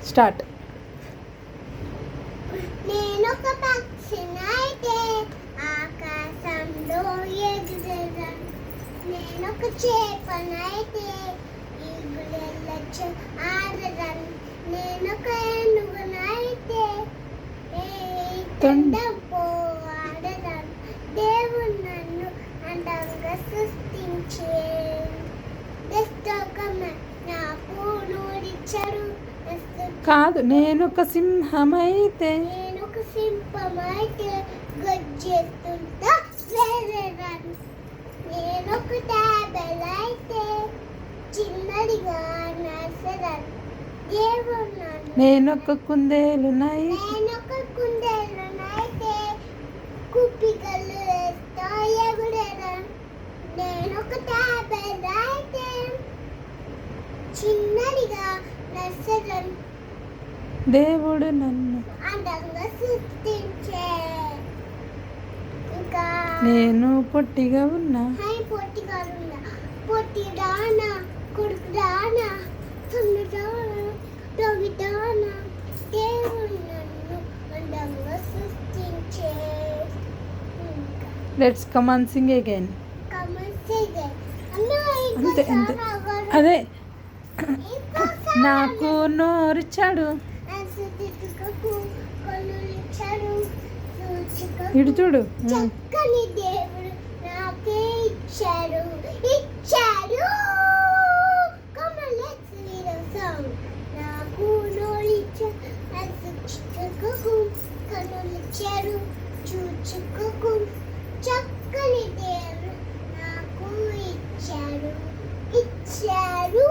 Start. నేనొక పక్షినైతే ఆకాశంలో ఎగురెదను. నేనొక చేపనైతే ఈగులెళ్ళొచ్చు ఆడదను. నేనొక ఏనుగునైతే పోరాడదను. దేవుడు నన్ను అందంగా సృష్టించే నాకు నూరిచ్చాడు. కాదు, నేనొక సింహమైతే గజ్జేస్తుంటా వేరేదాన్ని. నేనొక టాబెల్ అయితే చిన్నదిగా నర్సదాన్ని. దేవుడు నన్ను నేనొక కుందేలునై కుందేలునైతే కుప్పికలు వేస్తా ఎగురేదాన్ని. నేనొక టాబెల్ అయితే చిన్నదిగా నర్సదాన్ని. దేవుడు నన్ను అందంగా సృష్టించే. ఇంకా నేను పొట్టిగా ఉన్నా పొట్టిగా ఉన్నా పొట్టి దానా కొడుకు దానా తొమ్మిది దానా తొమ్మిది దానా దేవుడు నన్ను అందంగా సృష్టించే. Let's come on Singh again. అంతే అంతే అదే. నాకు నోరిచ్చాడు. ఇటు చూడు. చక్కని దేవుడు నాకే ఇచ్చాడు. నాకు నోరిచ్చాడు కనులిచ్చాడు చూచుకు. చక్కని దేవుడు నాకు ఇచ్చాడు.